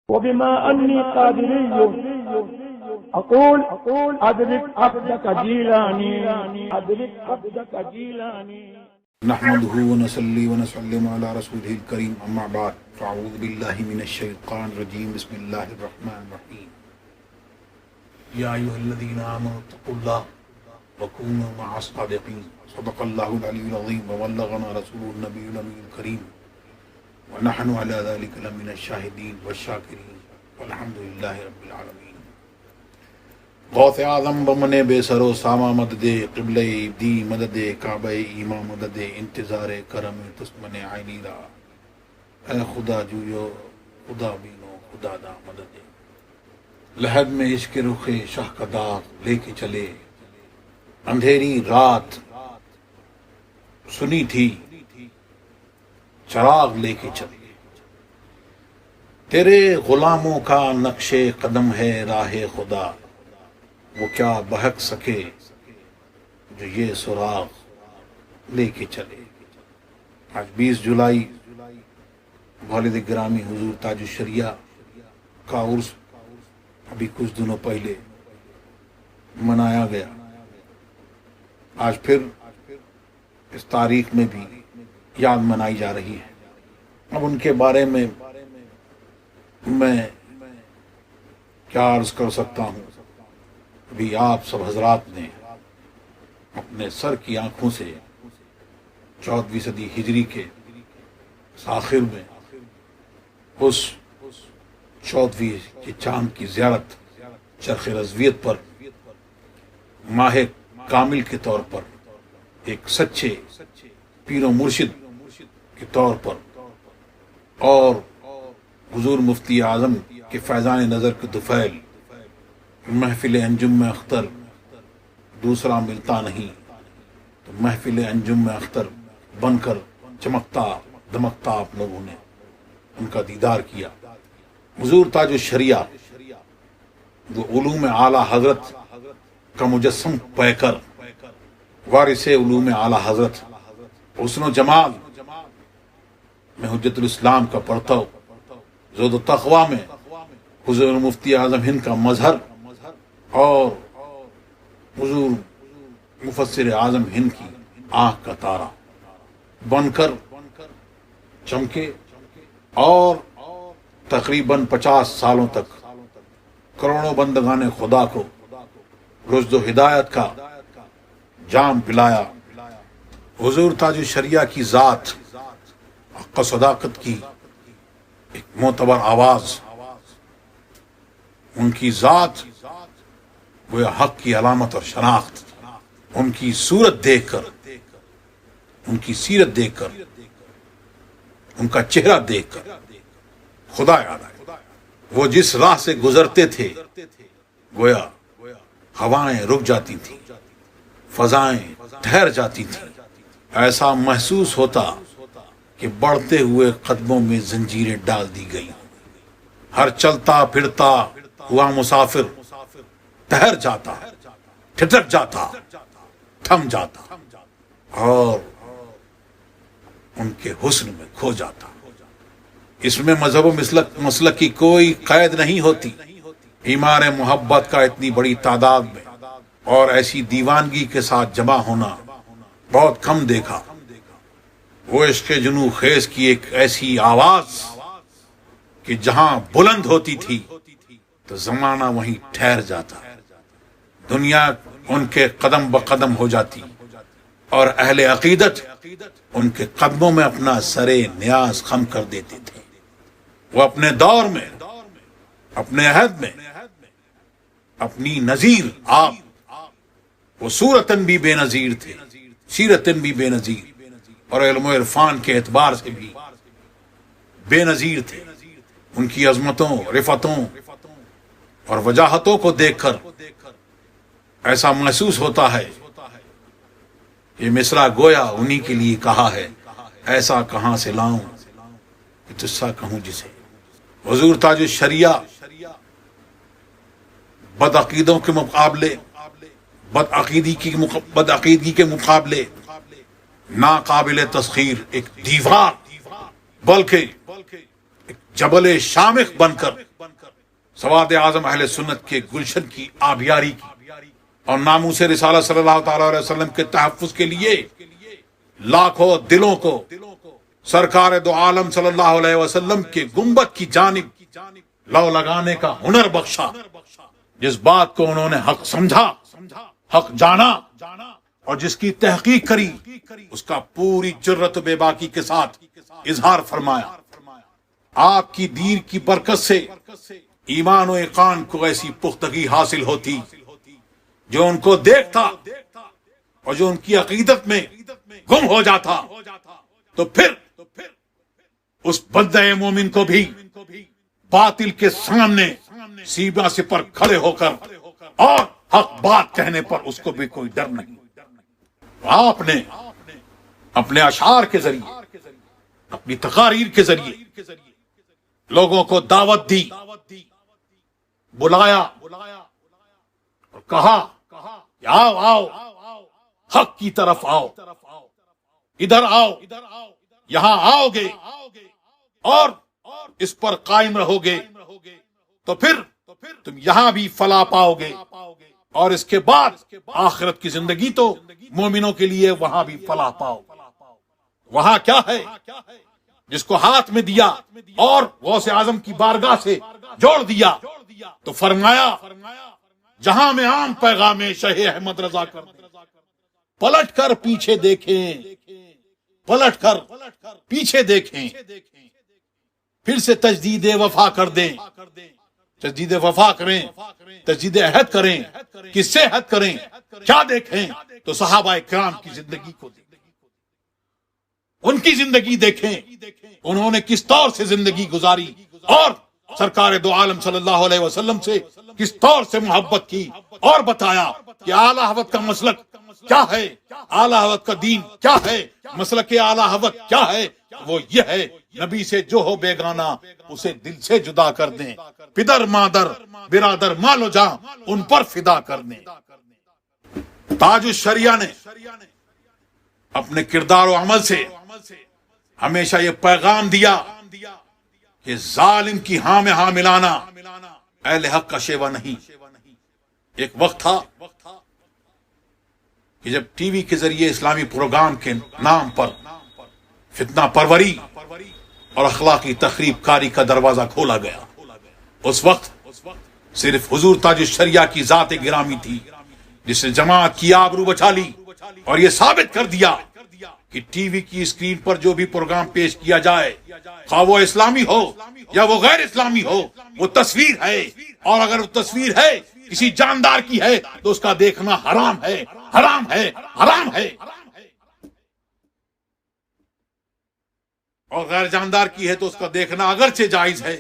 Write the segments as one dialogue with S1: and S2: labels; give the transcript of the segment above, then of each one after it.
S1: وبما أني قادري أقول أدرك عبدك جيلاني أدرك عبدك جيلاني.
S2: نحمده ونصلي ونسلم على رسوله الكريم أما بعد فأعوذ بالله من الشيطان الرجيم بسم الله الرحمن الرحيم. يا أيها الذين آمنوا اتقوا الله وكونوا مع الصادقين. صدق الله العلي العظيم وبلغنا رسوله النبي الأمين الكريم ونحن على ذلك لمن الشاهدين والشاكرين والحمد لله رب العالمين. غوث اعظم بمن بے سرو ساما مدد قبلہ دی مدد کعبہ ایمان مدد انتظار کرم تسمن عینی را. اے خدا جویو خدا بینو خدا دا مدد. لہد میں عشق رخ شاہ کا داغ لے کے چلے اندھیری رات سنی تھی چراغ لے کے چلے. تیرے غلاموں کا نقش قدم ہے راہ خدا وہ کیا بہک سکے جو یہ سراغ لے کے چلے. آج 20 جولائی والد گرامی حضور تاج الشریعہ کا عرس ابھی کچھ دنوں پہلے منایا گیا. آج پھر اس تاریخ میں بھی یاد منائی جا رہی ہے. اب ان کے بارے میں کیا عرض کر سکتا ہوں. ابھی آپ سب حضرات نے اپنے سر کی آنکھوں سے 14ویں صدی ہجری کے آخر میں اس 14ویں کے چاند کی زیارت چرخ رضویت پر ماہ کامل کے طور پر ایک سچے پیر و مرشد کے طور پر اور حضور مفتی اعظم کے فیضان نظر کے طفیل محفل انجم میں اختر دوسرا ملتا نہیں تو محفل انجم میں اختر بن کر چمکتا دمکتا آپ لوگوں نے ان کا دیدار کیا. حضور تاج الشریعہ جو علوم اعلیٰ حضرت کا مجسم پہ کر وارث علوم اعلیٰ حضرت حسن و جمال میں حجت الاسلام کا پرتو زہد و تقویٰ میں حضور مفتی اعظم ہند کا مظہر اور حضور مفسر اعظم ہند کی آنکھ کا تارا بن کر چمکے اور تقریباً 50 سالوں تک کروڑوں بندگان خدا کو رشد و ہدایت کا جام پلایا. حضور تاج الشریعہ کی ذات حق و صداقت کی ایک معتبر آواز ان کی ذات وہ حق کی علامت اور شناخت ان کی صورت دیکھ کر ان کی سیرت دیکھ کر ان کا چہرہ دیکھ کر خدا یاد آئے. وہ جس راہ سے گزرتے تھے گویا ہوائیں رک جاتی تھیں فضائیں ٹھہر جاتی تھیں. ایسا محسوس ہوتا کہ بڑھتے ہوئے قدموں میں زنجیریں ڈال دی گئی. ہر چلتا پھرتا ہوا مسافر ٹھہر جاتا ٹھٹک جاتا تھم جاتا اور ان کے حسن میں کھو جاتا. اس میں مذہب و مسلک کی کوئی قید نہیں ہوتی. ایمار محبت کا اتنی بڑی تعداد میں اور ایسی دیوانگی کے ساتھ جمع ہونا بہت کم دیکھا. وہ عشق جنو خیز کی ایک ایسی آواز کہ جہاں بلند ہوتی تھی تو زمانہ وہیں ٹھہر جاتا دنیا ان کے قدم بقدم ہو جاتی اور اہل عقیدت ان کے قدموں میں اپنا سر نیاز خم کر دیتے تھے. وہ اپنے دور میں اپنے عہد میں اپنی نظیر آپ وہ صورتاً بھی بے نظیر تھے سیرتاً بھی بے نظیر اور علم و عرفان کے اعتبار سے بھی بے نظیر تھے. ان کی عظمتوں رفتوں اور وجاہتوں کو دیکھ کر ایسا محسوس ہوتا ہے یہ مصرع گویا انہی کے لیے کہا ہے ایسا کہاں سے لاؤں کہ تجھ سا کہوں جسے. حضور تاج الشریعہ بدعقیدوں کے مقابلے بدعقیدگی کے مقابلے ناقابل تسخیر ایک دیوار بلکہ ایک جبل شامخ بن کر سواد اعظم اہل سنت کے گلشن کی آبیاری کی اور ناموس رسالت صلی اللہ تعالی علیہ وسلم کے تحفظ کے لیے لاکھوں دلوں کو سرکار دو عالم صلی اللہ علیہ وسلم کے گنبد کی جانب لو لگانے کا ہنر بخشا. جس بات کو انہوں نے حق سمجھا، حق جانا اور جس کی تحقیق کری، اس کا پوری جرت و بے باکی کے ساتھ اظہار فرمایا. آپ کی دین کی برکت سے ایمان و ایقان کو ایسی پختگی حاصل ہوتی جو ان کو دیکھتا اور جو ان کی عقیدت میں گم ہو جاتا تو پھر اس بندہ مومن کو بھی باطل کے سامنے سیما سے پر کھڑے ہو کر اور حق بات کہنے پر اس کو بھی کوئی ڈر نہیں. آپ نے اپنے اشعار کے ذریعے، اپنی تقاریر کے ذریعے لوگوں کو دعوت دی، بلایا اور کہا کہ آؤ آؤ، حق کی طرف آؤ، ادھر آؤ، یہاں آؤ گے اور اس پر قائم رہو گے تو پھر تم یہاں بھی فلاح پاؤ گے، اور اس کے بعد آخرت کی زندگی تو مومنوں کے لیے وہاں بھی فلاح پاؤ. وہاں کیا ہے جس کو ہاتھ میں دیا اور غوث اعظم کی بارگاہ سے جوڑ دیا تو فرمایا جہاں میں عام پیغام شہ احمد رضا کر دیں، پلٹ کر پیچھے دیکھیں، پلٹ کر پیچھے دیکھیں، پھر سے تجدید وفا کر دیں، تجدید وفا کریں، تجدید عہد کریں. کس سے عہد کریں؟ کیا دیکھیں؟ تو صحابہ کرام کی زندگی کو دیکھیں، ان کی زندگی دیکھیں، انہوں نے کس طور سے زندگی گزاری اور سرکار دو عالم صلی اللہ علیہ وسلم سے کس طور سے محبت کی، اور بتایا کہ اعلی حضرت کا مسلک کیا ہے، اعلی حضرت کا دین کیا ہے، مسلک اعلی حضرت کیا ہے. وہ یہ ہے نبی سے جو ہو بیگانہ اسے دل سے جدا کر دیں، پدر مادر برادر مال و جاں ان پر فدا کر دیں. تاج الشریعہ نے اپنے کردار و عمل سے ہمیشہ یہ پیغام دیا کہ ظالم کی ہاں میں ہاں ملانا اہل حق کا شیوا نہیں. ایک وقت تھا کہ جب ٹی وی کے ذریعے اسلامی پروگرام کے نام پر فتنہ پروری اور اخلاقی تخریب کاری کا دروازہ کھولا گیا. اس وقت صرف حضور تاج الشریعہ کی ذات گرامی تھی جس نے جماعت کی آبرو بچا لی اور یہ ثابت کر دیا کہ ٹی وی کی اسکرین پر جو بھی پروگرام پیش کیا جائے، خواہ وہ اسلامی ہو یا وہ غیر اسلامی ہو، وہ تصویر ہے، اور اگر وہ تصویر ہے کسی جاندار کی ہے تو اس کا دیکھنا حرام ہے، حرام ہے، حرام ہے، اور غیر جاندار کی ہے تو اس کا دیکھنا اگرچہ جائز ہے،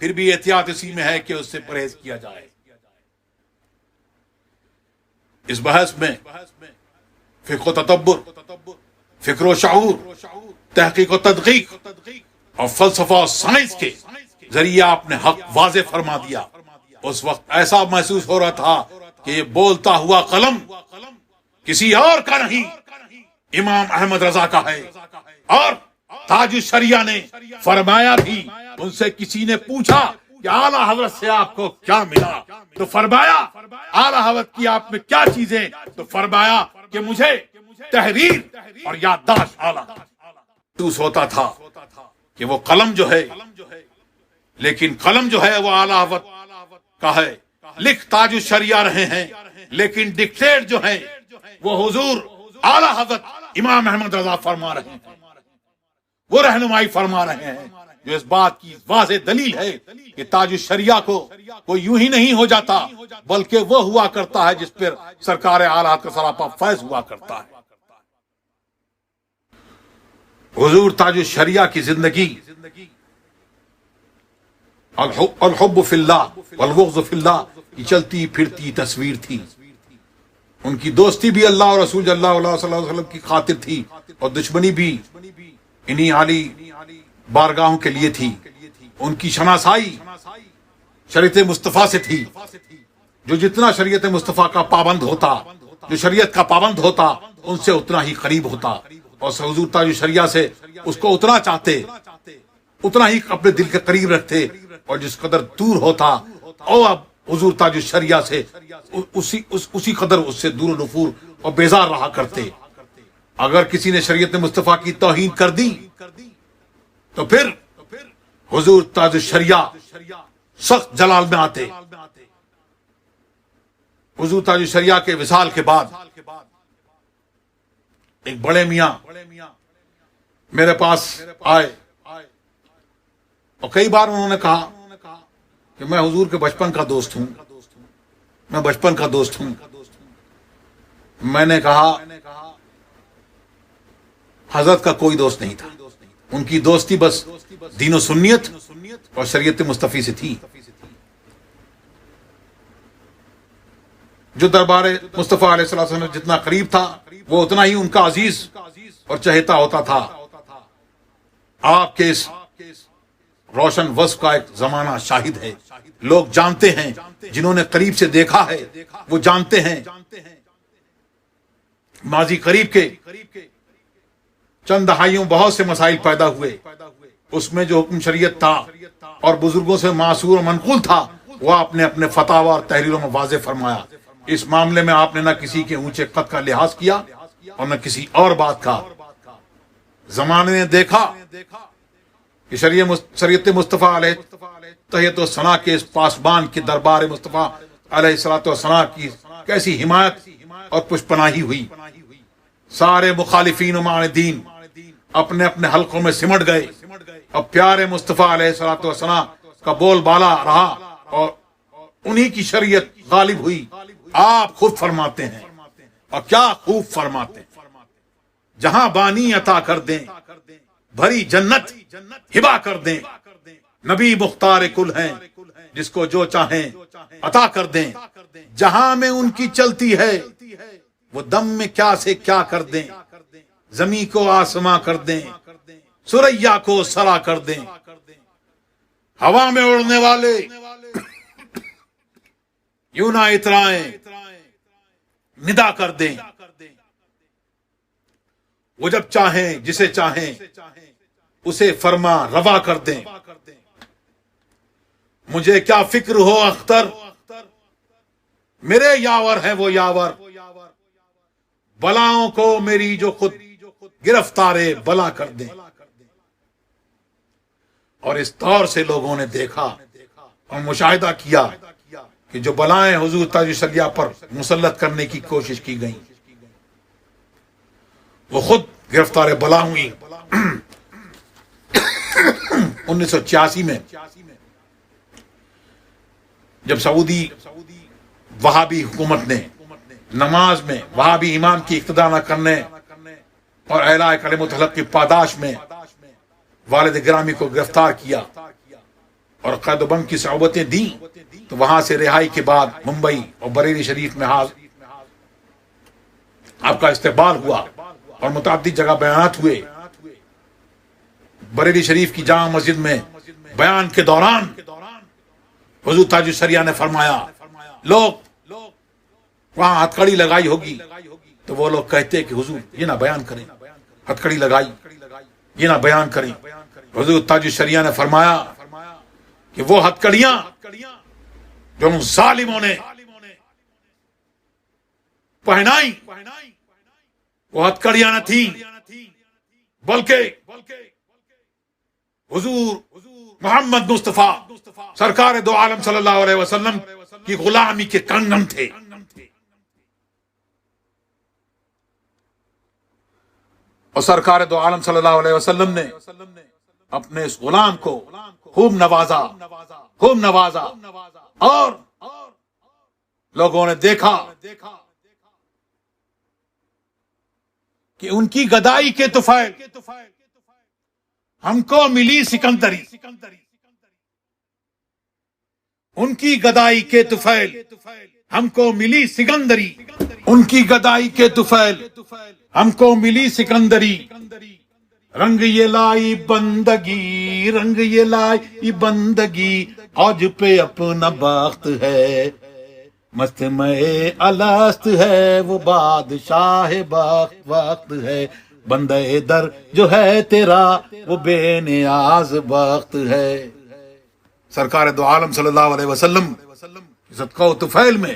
S2: پھر بھی احتیاط اسی میں ہے کہ اس سے پرہیز کیا جائے. اس بحث میں فقہ و تدبر، فکر و شعور، تحقیق و تدقیق اور فلسفہ و سائنس کے ذریعے آپ نے حق واضح فرما دیا. اس وقت ایسا محسوس ہو رہا تھا کہ یہ بولتا ہوا قلم کسی اور کا نہیں، امام احمد رضا کا ہے. اور تاج الشریعہ نے فرمایا بھی، ان سے کسی نے پوچھا کہ اعلی حضرت سے آپ کو کیا ملا تو فرمایا اعلی حضرت کی آپ میں کیا چیزیں، تو فرمایا کہ مجھے تحریر اور یادداشت اعلی محسوس ہوتا تھا کہ وہ قلم جو ہے، لیکن قلم جو ہے وہ اعلی حضرت کا ہے. لکھ تاج الشریعہ رہے ہیں لیکن ڈکٹیٹ جو ہے وہ حضور اعلی حضرت امام احمد رضا فرما رہے ہیں، وہ رہنمائی فرما رہے ہیں، جو اس بات کی واضح دلیل ہے کہ تاج الشریعہ کو کوئی یوں ہی نہیں ہو جاتا بلکہ وہ ہوا کرتا ہے جس پر سرکار اعلیٰ کا سراپا فیض ہوا کرتا ہے. حضور تاج الشریعہ کی زندگی الحب فی اللہ والبغض فی اللہ کی چلتی پھرتی تصویر تھی. ان کی دوستی بھی اللہ اور رسول اللہ صلی اللہ علیہ وسلم کی خاطر تھی اور دشمنی بھی انہی عالی بارگاہوں کے لیے تھی. ان کی شناسائی شریعت مصطفیٰ سے تھی. جو جتنا شریعت مصطفیٰ کا پابند ہوتا، جو شریعت کا پابند ہوتا، ان سے اتنا ہی قریب ہوتا، اور حضور تاج الشریعہ سے اس کو اتنا چاہتے، اتنا ہی اپنے دل کے قریب رکھتے، اور جس قدر دور ہوتا اور اب حضور تاج الشریعہ سے اسی قدر اس سے دور و نفور اور بیزار رہا کرتے. اگر کسی نے شریعت مصطفیٰ کی توہین کر دی تو پھر حضور تاج الشریعہ سخت جلال میں آتے. حضور تاج الشریعہ کے وصال کے بعد ایک بڑے میاں میرے پاس آئے اور کئی بار انہوں نے کہا کہ میں حضور کے بچپن کا دوست ہوں، میں بچپن کا دوست ہوں. میں نے کہا حضرت کا کوئی دوست نہیں تھا، ان کی دوستی بس دین و سنیت اور شریعت مصطفی سے تھی. جو دربار مصطفیٰ علیہ السلام نے جتنا قریب تھا وہ اتنا ہی ان کا عزیز اور چہیتا ہوتا تھا. آپ کے اس روشن وصف کا ایک زمانہ شاہد ہے. لوگ جانتے ہیں، جنہوں نے قریب سے دیکھا ہے وہ جانتے ہیں. ماضی قریب کے چند دہائیوں بہت سے مسائل پیدا ہوئے، اس میں جو حکم شریعت تھا اور بزرگوں سے معصور و منقول تھا وہ آپ نے اپنے فتاوی اور تحریروں میں واضح فرمایا. اس معاملے میں آپ نے نہ کسی کے اونچے قد کا لحاظ کیا اور نہ کسی اور بات کا. زمانے نے دیکھا کہ شریعت مصطفیٰ علیہ تحیت و ثنا کے اس پاسبان کے دربار مصطفیٰ علیہ الصلوۃ والسلام کی کیسی حمایت اور پشپناہی ہوئی. سارے مخالفین و معاندین اپنے اپنے حلقوں میں سمٹ گئے اور پیارے مصطفیٰ علیہ الصلوۃ والسلام کا بول بالا رہا اور انہی کی شریعت غالب ہوئی. آپ خود فرماتے ہیں اور کیا خوب فرماتے ہیں، جہاں بانی عطا کر دیں بھری جنت ہبا کر دیں. نبی مختار کل ہیں، جس کو جو چاہیں عطا کر دیں. جہاں میں ان کی چلتی ہے وہ دم میں کیا سے کیا کر دیں. زمین کو آسماں کر دیں، سریا کو سرا کر دیں. ہوا میں اڑنے والے یوں نہ اترائیں، ندا کر دیں. وہ جب چاہیں جسے چاہیں اسے فرما روا کر دیں. مجھے کیا فکر ہو اختر، میرے یاور ہے وہ یاور. بلاؤں کو میری جو خود گرفتار بلا کر دیں. اور اس طور سے لوگوں نے دیکھا اور مشاہدہ کیا کہ جو بلائیں حضور تاج الشریعہ پر مسلط کرنے کی کوشش کی گئیں وہ خود گرفتار بلا ہوئی. 1986 میں جب سعودی وہابی حکومت نے نماز میں وہابی امام کی اقتدا نہ کرنے اور اعلاء کلمۃ الحق کی پاداش میں والد گرامی کو گرفتار کیا اور قید و بند کی صعوبتیں دیں، تو وہاں سے رہائی کے بعد ممبئی اور بریلی شریف میں آپ کا استقبال ہوا اور متعدد جگہ بیانات ہوئے. بریلی شریف کی جامع مسجد میں بیان کے دوران حضور تاج الشریعہ نے فرمایا لوگ وہاں ہتھکڑی لگائی ہوگی تو وہ لوگ کہتے کہ حضور یہ نہ بیان کریں، ہتھکڑی لگائی یہ نہ بیان کریں. حضور تاج الشریعہ نے فرمایا کہ وہ ہتھکڑیاں جو ان ظالموں نے پہنائی وہ ہتھکڑیاں نہ تھیں بلکہ حضور محمد مصطفیٰ سرکار دو عالم صلی اللہ علیہ وسلم کی غلامی کے کنگن تھے. اور سرکار دو عالم صلی اللہ علیہ وسلم نے اپنے اس غلام کو خوب نوازا اور لوگوں نے دیکھا کہ ان کی گدائی کے طفیل ہم کو ملی سکندری. ان کی گدائی کے طفیل ہم کو ملی سکندری. ان کی گدائی کے طفیل ہم کو ملی سکندری. رنگ یہ لائی بندگی، رنگ یہ لائی بندگی، آج پہ اپنا بخت ہے. مست میں الست ہے وہ بادشاہ وقت ہے. بندہ در جو ہے تیرا وہ بے نیاز بخت ہے. سرکار دو عالم صلی اللہ علیہ وسلم صدقہ و طفیل میں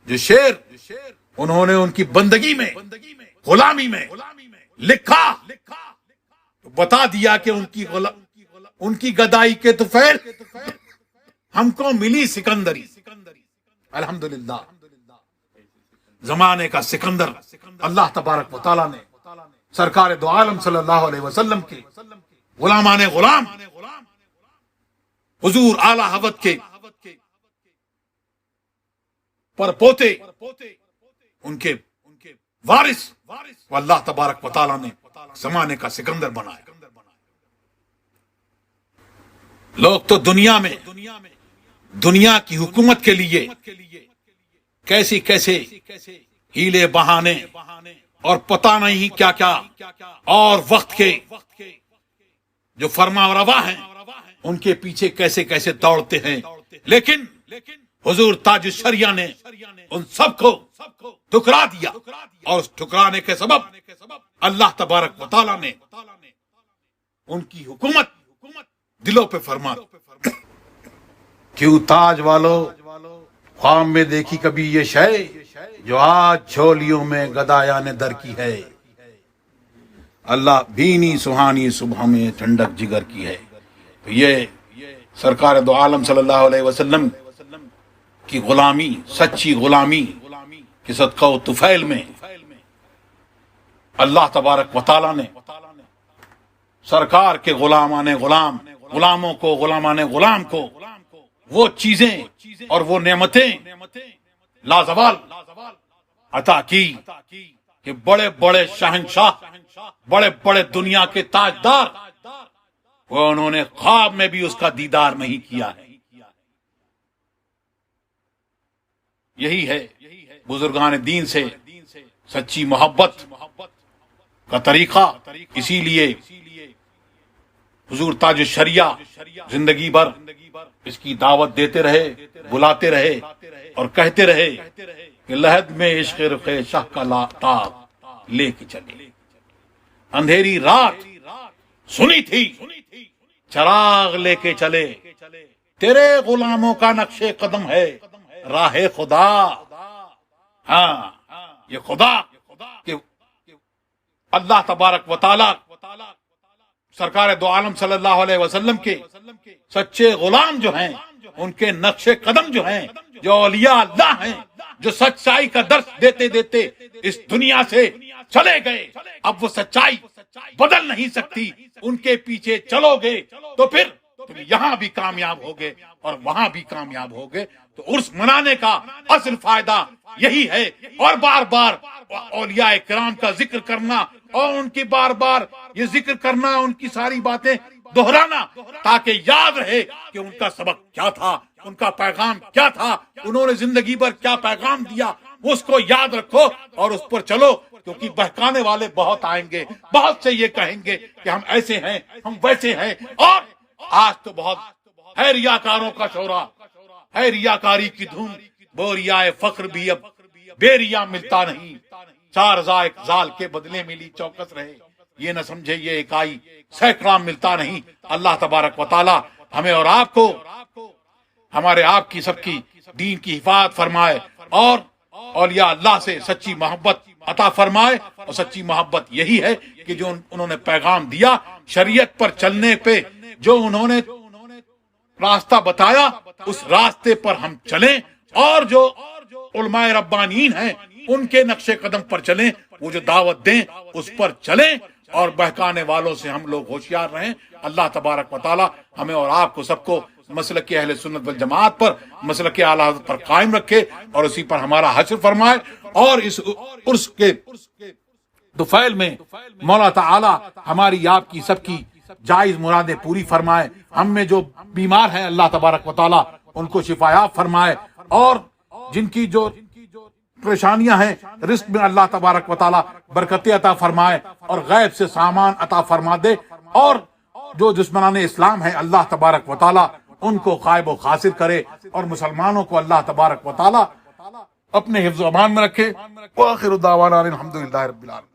S2: جو شعر انہوں نے ان کی بندگی میں غلامی میں لکھا تو بتا دیا کہ ان کی گدائی کے طفیل ہم کو ملی سکندری. الحمدللہ زمانے کا سکندر اللہ تبارک و تعالیٰ نے سرکار دو عالم صلی اللہ علیہ وسلم کے غلامان غلام حضور اعلی حضرت کے پر پوتے ان کے وارث کو اللہ تبارک و تعالیٰ نے زمانے کا سکندر بنایا. لوگ تو دنیا کی حکومت کے لیے کیسے ہیلے بہانے اور پتہ نہیں کیا کیا اور وقت کے جو فرما روا ہیں ان کے پیچھے کیسے دوڑتے ہیں، لیکن حضور تاج الشریعہ نے ان سب کو ٹھکرا دیا، اور اس ٹھکرانے کے سبب اللہ تبارک و تعالیٰ نے ان کی حکومت دلوں پہ فرما. کیوں تاج والو خواب میں دیکھی کبھی یہ شے جو آج جھولیوں میں گدایان در کی ہے، اللہ بھینی سہانی صبح میں ٹھنڈک جگر کی ہے. تو یہ سرکار دو عالم صلی اللہ علیہ وسلم کی غلامی، سچی غلامی کے صدقہ و طفیل میں اللہ تبارک و تعالیٰ نے سرکار کے غلاموں کو غلام کو وہ چیزیں اور وہ نعمتیں لازوال عطا کی کہ بڑے بڑے شہنشاہ، بڑے بڑے دنیا کے تاجدار، وہ انہوں نے خواب میں بھی اس کا دیدار نہیں کیا ہے. یہی ہے بزرگان دین سے سچی محبت کا طریقہ. اسی لیے حضور تاج الشریعہ زندگی بھر اس کی دعوت دیتے رہے، بلاتے رہے اور کہتے رہے کہ لحد میں عشق رخ شاہ کا تاب لے کے چلے. اندھیری رات سنی تھی چراغ لے کے چلے، تیرے غلاموں کا نقش قدم ہے راہ خدا. ہاں یہ خدا کہ اللہ تبارک و تعالی سرکار دو عالم صلی اللہ علیہ وسلم کے سچے غلام جو ہیں، ان کے نقش قدم جو ہیں، جو اولیاء اللہ ہیں، جو سچائی کا درس دیتے دیتے اس دنیا سے چلے گئے، اب وہ سچائی بدل نہیں سکتی. ان کے پیچھے چلو گے تو پھر تم یہاں بھی کامیاب ہوگے اور وہاں بھی کامیاب ہوگے. تو عرس منانے کا اصل فائدہ یہی ہے، اور بار بار اولیاء کرام کا ذکر کرنا اور ان کی بار بار یہ ذکر کرنا، ان کی ساری باتیں دہرانا، تاکہ یاد رہے کہ ان کا سبق کیا تھا، ان کا پیغام کیا تھا، انہوں نے زندگی بھر کیا پیغام دیا، اس کو یاد رکھو اور اس پر چلو. کیونکہ بہکانے والے بہت آئیں گے، بہت سے یہ کہیں گے کہ ہم ایسے ہیں، ہم ویسے ہیں. اور آج تو بہت ہے ریاکاروں کا شورا، ہے ریاکاری کی دھوم. بوریائے فخر بھی اب بے ریا ملتا نہیں، چار زال کے بدلے ملی چوکس رہے. یہ نہ سمجھے یہ اکائی سینکڑا ملتا نہیں. اللہ تبارک و تعالی ہمیں اور آپ کو، ہمارے آپ کی سب کی دین کی حفاظت فرمائے اور اولیاء اللہ سے سچی محبت عطا فرمائے. اور سچی محبت یہی ہے کہ جو انہوں نے پیغام دیا، شریعت پر چلنے پہ جو انہوں نے راستہ بتایا، اس راستے پر ہم چلیں، اور جو علماء ربانیین ہیں ان کے نقش قدم پر چلیں، وہ جو دعوت دیں اس پر چلیں، اور بہکانے والوں سے ہم لوگ ہوشیار رہیں. اللہ تبارک و تعالی ہمیں اور آپ کو سب کو مسلک اہل سنت والجماعت پر، مسلک اعلی حضرت پر قائم رکھے اور اسی پر ہمارا حشر فرمائے. اور اس عرس کے طفیل میں مولا تعالی ہماری آپ کی سب کی جائز مرادیں پوری فرمائے. ہم میں جو بیمار ہیں اللہ تبارک و تعالی ان کو شفایاب فرمائے، اور جن کی جو پریشانیاں ہیں رزق میں اللہ تبارک و تعالی برکتیں عطا فرمائے اور غیب سے سامان عطا فرما دے. اور جو دشمنان اسلام ہیں اللہ تبارک و تعالی ان کو غائب و خاسر کرے، اور مسلمانوں کو اللہ تبارک و تعالی اپنے حفظ و امان میں رکھے. وآخر دعوانا الحمدللہ رب العالمین.